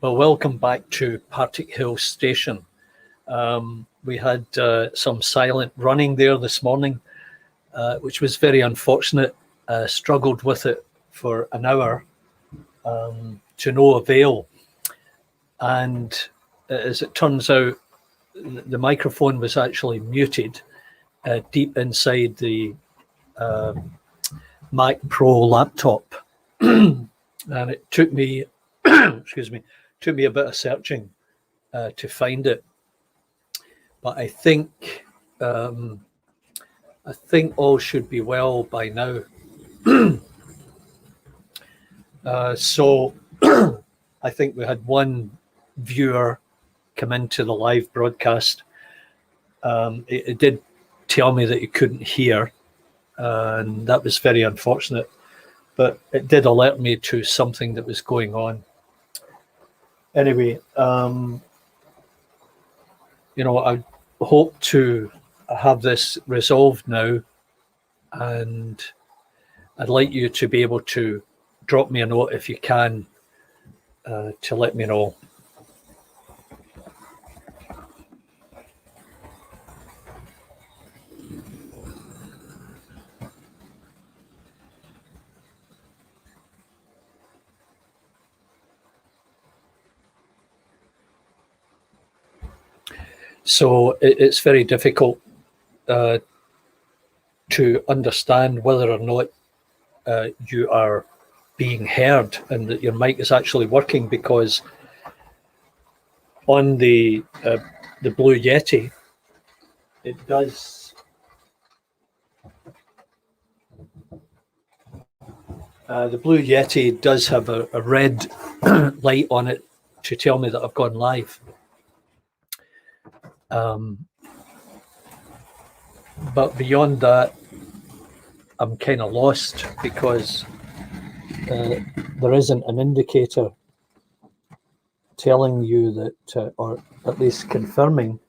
Well, welcome back to Partick Hill Station. We had some silent running there this morning, which was very unfortunate. Struggled with it for an hour to no avail. And as it turns out, the microphone was actually muted deep inside the Mac Pro laptop. And it took me, excuse me, took me a bit of searching to find it. But I think all should be well by now. So I think we had one viewer come into the live broadcast. It did tell me that he couldn't hear, and that was very unfortunate. But it did alert me to something that was going on. Anyway, I hope to have this resolved now, and I'd like you to be able to drop me a note if you can to let me know. So it's very difficult to understand whether or not you are being heard and that your mic is actually working, because on the Blue Yeti, it does the Blue Yeti does have a red light on it to tell me that I've gone live. But beyond that, I'm kind of lost, because there isn't an indicator telling you that, or at least confirming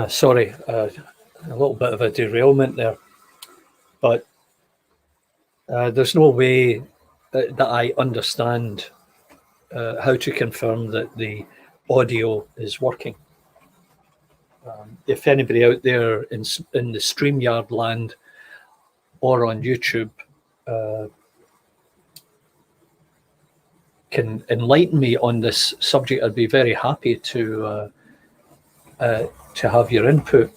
sorry, a little bit of a derailment there, but there's no way that I understand how to confirm that the audio is working. If anybody out there in the StreamYard land or on YouTube can enlighten me on this subject, I'd be very happy to have your input.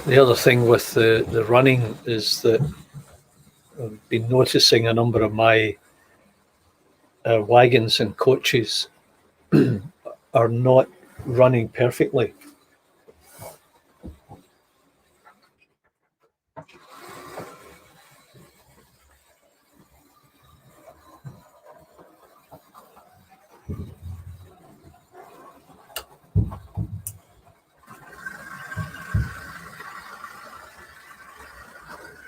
The other thing with the running is that I've been noticing a number of my wagons and coaches are not running perfectly.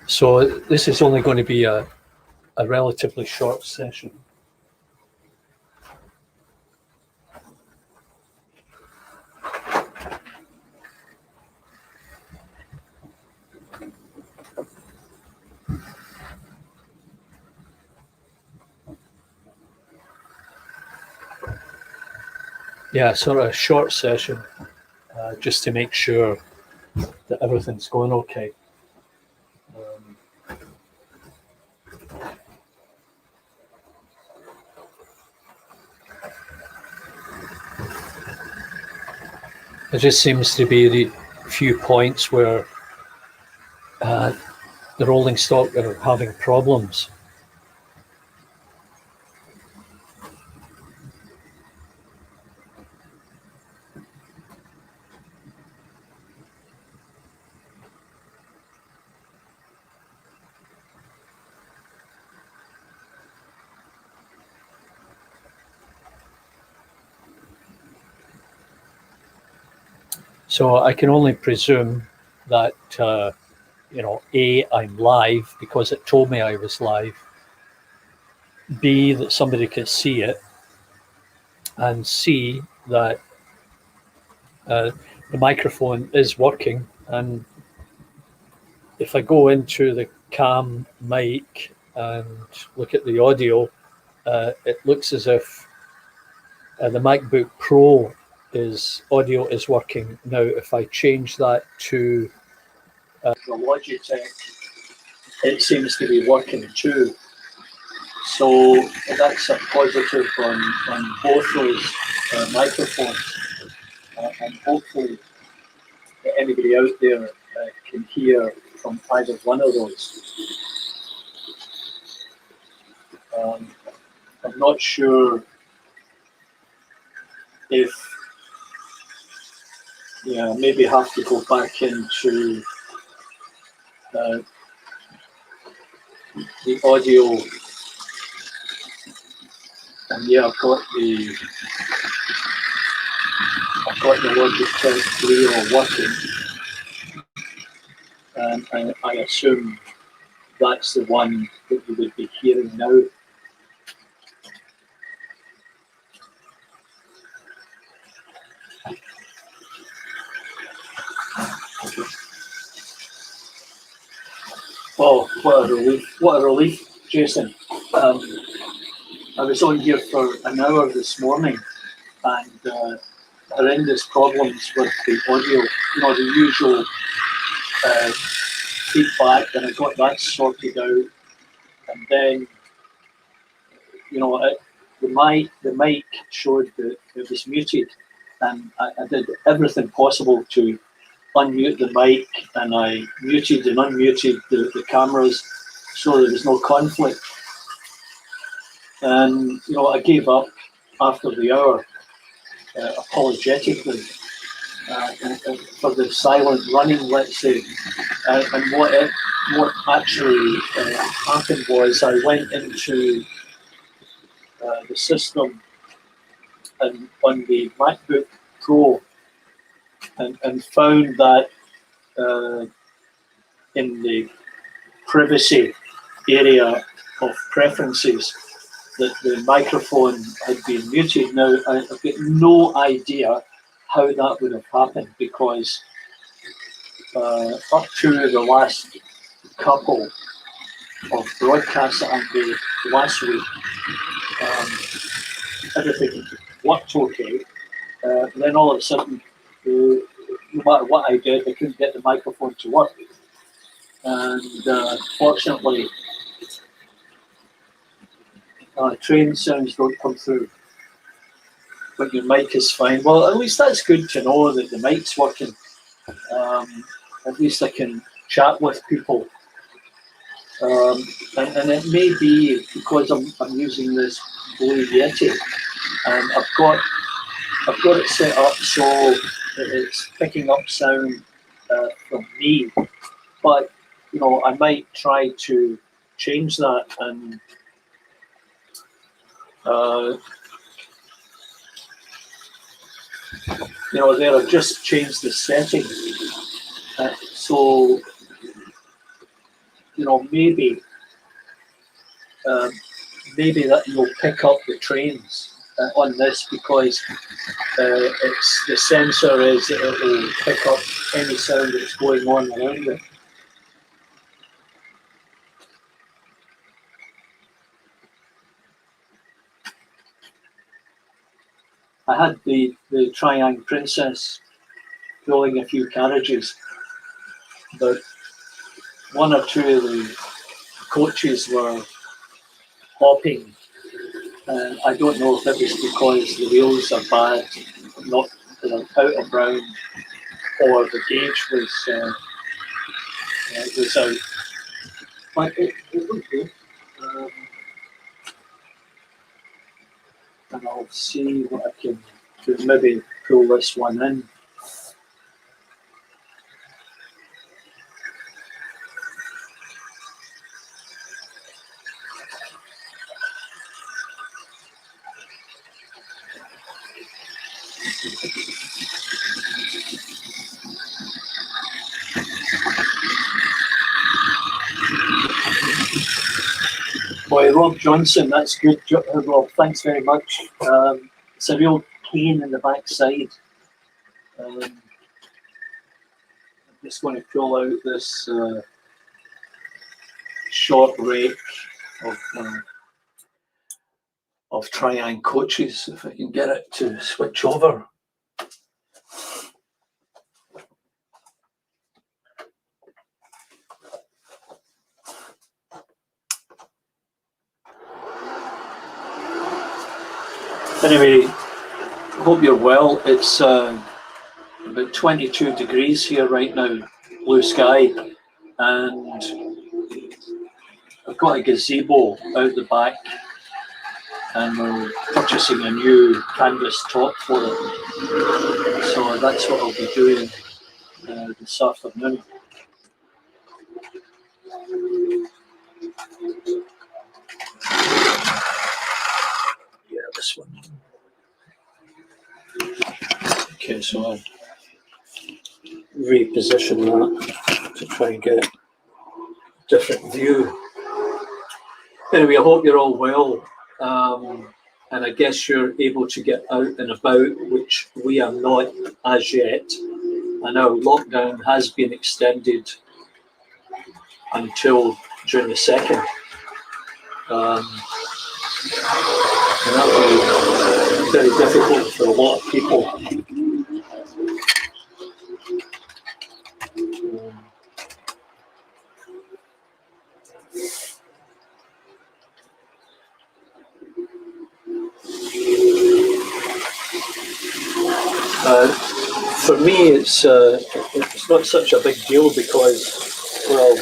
So this is only going to be a relatively short session. Yeah, sort of a short session, just to make sure that everything's going okay. There just seems to be the few points where the rolling stock are having problems. So I can only presume that, you know, A, I'm live because it told me I was live, B, that somebody could see it, and C, that the microphone is working. And if I go into the cam mic and look at the audio, it looks as if the MacBook Pro audio is working. Now, if I change that to the Logitech, it seems to be working too. So that's a positive on both those microphones, and hopefully anybody out there can hear from either one of those. I'm not sure if, yeah, maybe have to go back into the audio, and yeah, I've got the Logitech 3 working, and I assume that's the one that you would be hearing now. Oh, what a relief! What a relief, Jason. I was on here for an hour this morning, and horrendous problems with the audio. You know, the usual feedback, and I got that sorted out. And then, you know, the mic showed that it was muted, and I did everything possible to unmute the mic, and I muted and unmuted the cameras so there was no conflict. And, you know, I gave up after the hour, apologetically, for the silent running, let's say. And what actually happened was I went into the system and on the MacBook Pro, and found that in the privacy area of preferences that the microphone had been muted. Now, I've got no idea how that would have happened, because up to the last couple of broadcasts that I did last week, everything worked okay. Then all of a sudden, no matter what I did, I couldn't get the microphone to work. And fortunately, train sounds don't come through, but your mic is fine. Well, at least that's good to know that the mic's working. At least I can chat with people. And it may be because I'm using this Blue Yeti, and I've got it set up so that it's picking up sound from me. But, you know, I might try to change that, and you know, there I've just changed the setting, so, you know, maybe that you'll pick up the trains on this, because it's the sensor is that it will pick up any sound that's going on around it. I had the Triang Princess pulling a few carriages, but one or two of the coaches were hopping, and I don't know if it was because the wheels are bad, not out of round, or the gauge was out. But it looked good. And I'll see what I can do, maybe pull this one in. Boy, Rob Johnson, that's good, Rob. Thanks very much. It's a real pain in the backside. I'm just going to pull out this short rake of Triang coaches, if I can get it to switch over. Anyway, hope you're well. It's about 22 degrees here right now, blue sky, and I've got a gazebo out the back, and we're purchasing a new canvas top for it. So that's what I'll be doing this afternoon. Yeah, this one. Okay, so I'll reposition that to try and get a different view. Anyway, I hope you're all well, and I guess you're able to get out and about, which we are not as yet. I know lockdown has been extended until June the 2nd. And that will be very difficult for a lot of people. For me, it's not such a big deal because, well,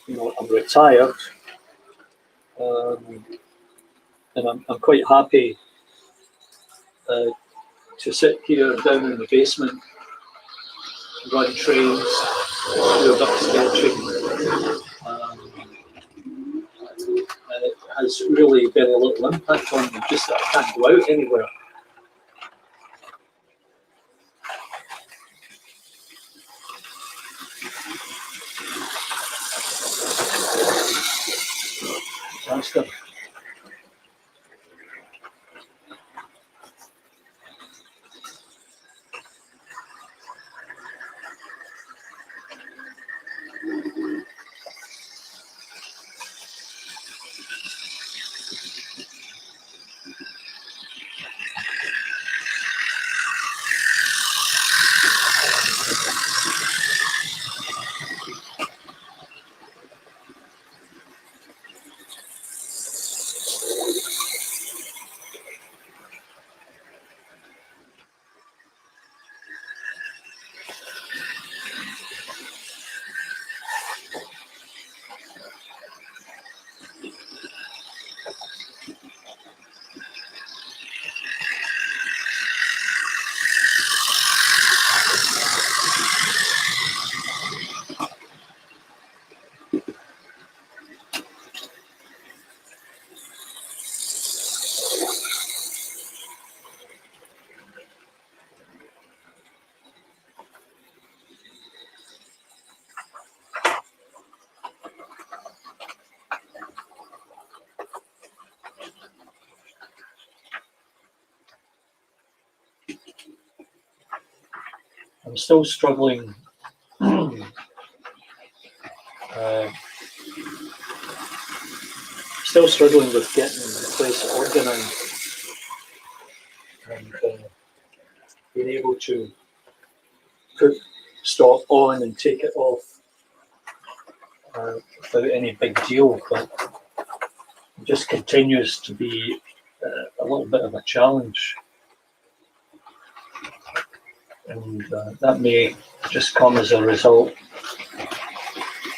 you know, I'm retired, and I'm quite happy to sit here down in the basement, run trains, do a bit of sketching. And it has really very little impact on me, just that I can't go out anywhere. Fantastic. I'm still struggling with getting the place organised and being able to put stock on and take it off without any big deal, but it just continues to be a little bit of a challenge. And that may just come as a result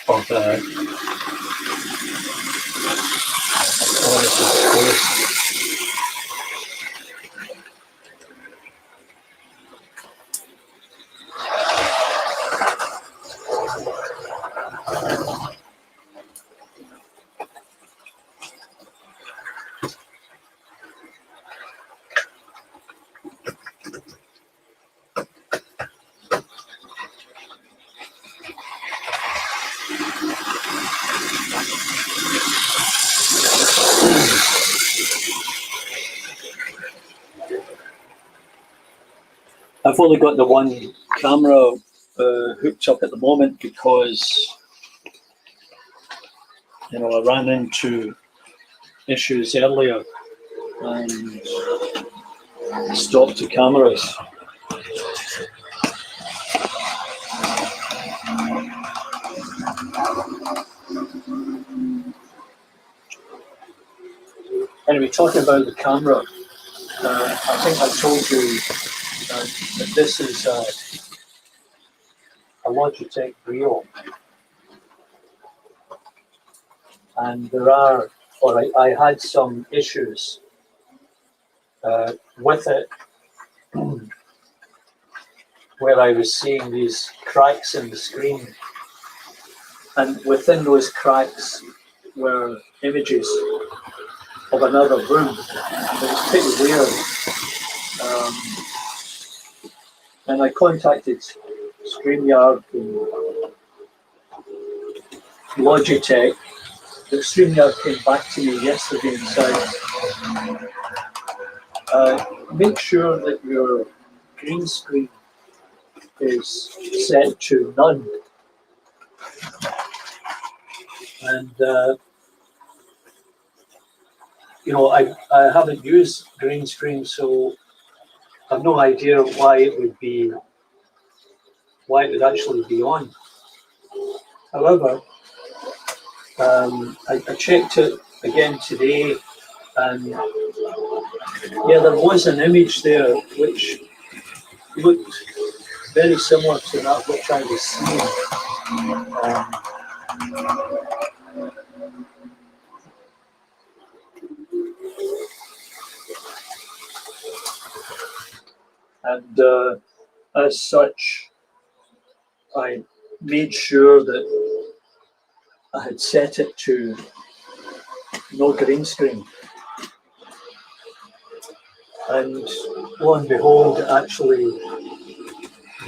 of I've only got the one camera hooked up at the moment because, you know, I ran into issues earlier and stopped the cameras. Anyway, talking about the camera, I think I told you that this is a Logitech Brio, and there are, or I had some issues with it, where I was seeing these cracks in the screen, and within those cracks were images of another room. It was pretty weird. And I contacted StreamYard and Logitech. The StreamYard came back to me yesterday and said, make sure that your green screen is set to none. And you know, I haven't used green screen, so I've no idea why it would actually be on. However, I checked it again today, and yeah, there was an image there which looked very similar to that which I was seeing. And as such, I made sure that I had set it to no green screen. And lo and behold, it actually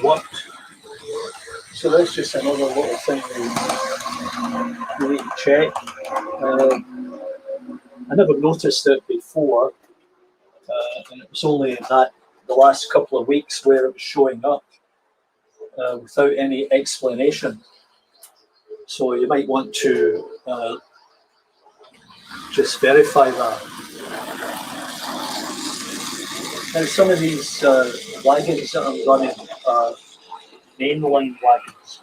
worked. So that's just another little thing we need to check. I never noticed it before, and it was only in the last couple of weeks where it was showing up without any explanation. So you might want to just verify that. And some of these wagons that I'm running are mainline wagons.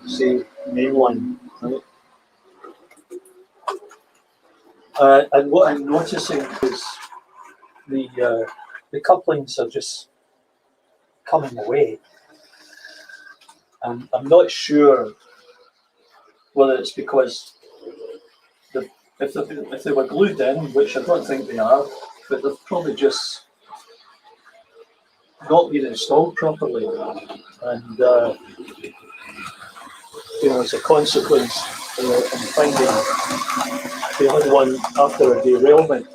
See, mainline, right? And what I'm noticing is the couplings are just coming away. And I'm not sure whether it's because if they were glued in, which I don't think they are, but they've probably just not been installed properly. And you know, as a consequence, I'm finding the other one after a derailment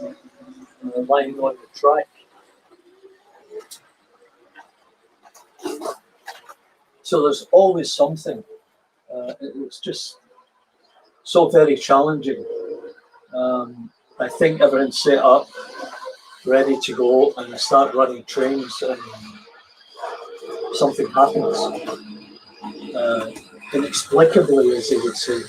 lying on the track. So there's always something. It's just so very challenging. I think everything's set up, ready to go, and I start running trains, and something happens. Inexplicably, as they would say.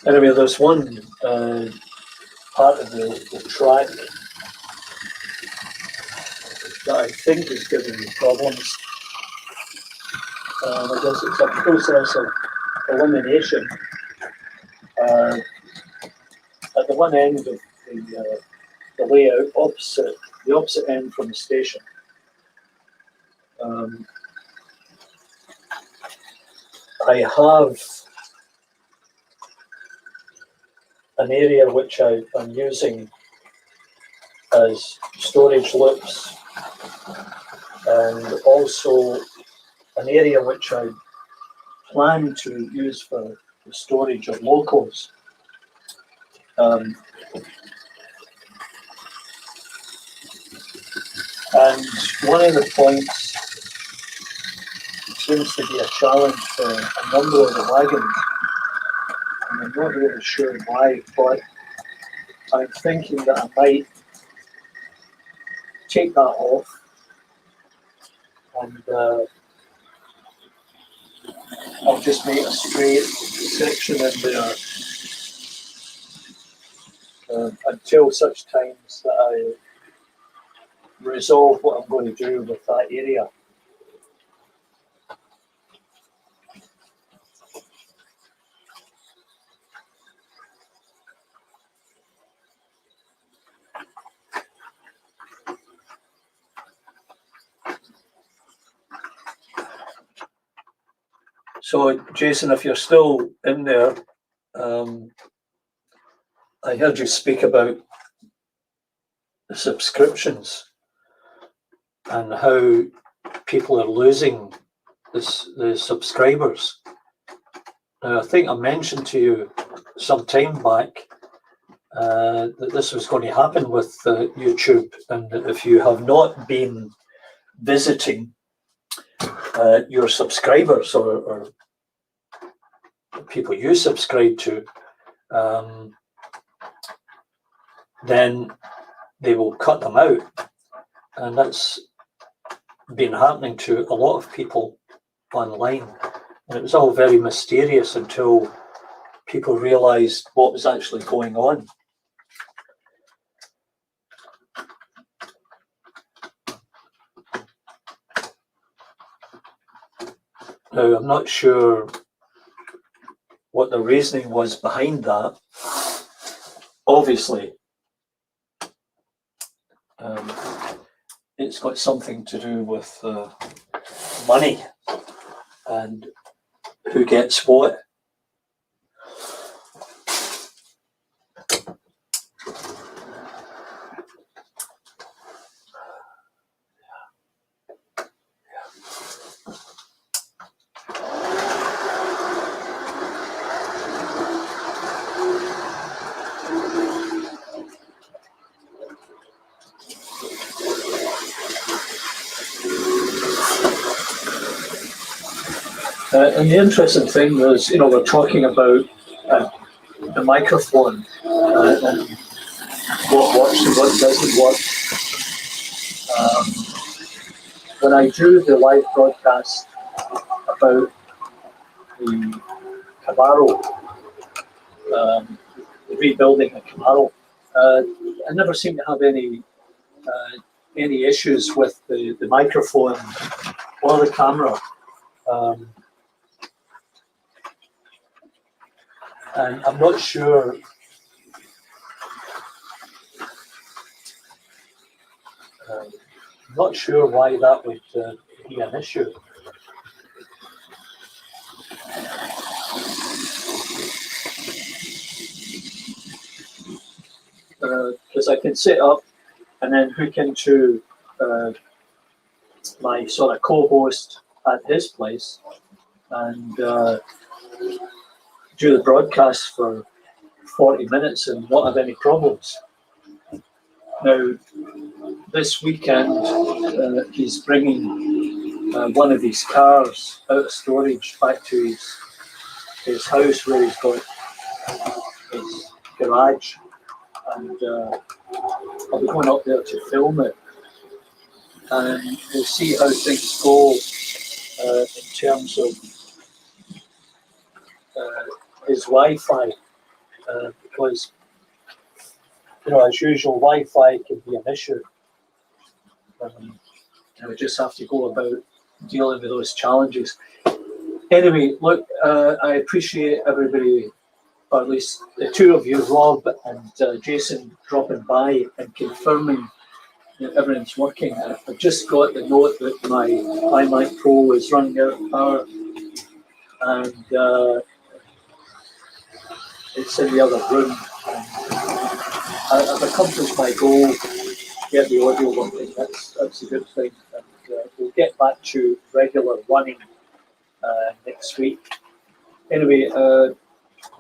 Anyway, there's one part of the track that I think is giving me problems. I guess it's a process of elimination. At the one end of the layout, the opposite end from the station, I have an area which I'm using as storage loops, and also an area which I plan to use for the storage of locos. And one of the points seems to be a challenge for a number of the wagons, and I'm not really sure why, but I'm thinking that I might take that off and I'll just make a straight section in there until such times that I resolve what I'm going to do with that area. So, Jason, if you're still in there, I heard you speak about the subscriptions and how people are losing the subscribers. Now, I think I mentioned to you some time back that this was going to happen with YouTube, and if you have not been visiting your subscribers or people you subscribe to, then they will cut them out, and that's been happening to a lot of people online. And it was all very mysterious until people realized what was actually going on. Now, I'm not sure what the reasoning was behind that. Obviously, it's got something to do with money and who gets what. And the interesting thing was, we're talking about the microphone and what works and what doesn't work. When I do the live broadcast about the Camaro, rebuilding a Camaro, I never seem to have any issues with the microphone or the camera. And I'm not sure why that would be an issue. Because I can set up and then hook into my sort of co-host at his place and do the broadcast for 40 minutes and not have any problems. Now, this weekend, he's bringing one of these cars out of storage back to his house where he's got his garage, and I'll be going up there to film it, and we'll see how things go in terms of his Wi-Fi, because as usual, Wi-Fi can be an issue. I just have to go about dealing with those challenges. Anyway, look, I appreciate everybody, or at least the two of you, Rob and Jason, dropping by and confirming that everything's working. I've just got the note that my iMac Pro is running out of power, and it's in the other room. I've accomplished my goal, get the audio working. That's a good thing. And we'll get back to regular running next week. Anyway, I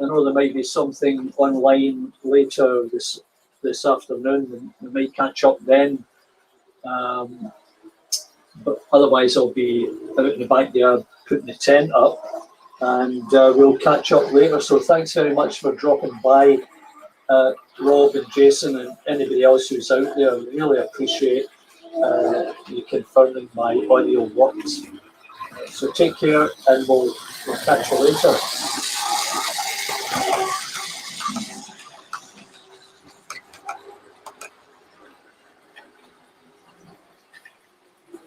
know there might be something online later this afternoon, and we might catch up then. But otherwise, I'll be out in the backyard putting the tent up, and we'll catch up later. So thanks very much for dropping by, Rob and Jason and anybody else who's out there. Really appreciate you confirming my audio works. So take care, and we'll catch you later.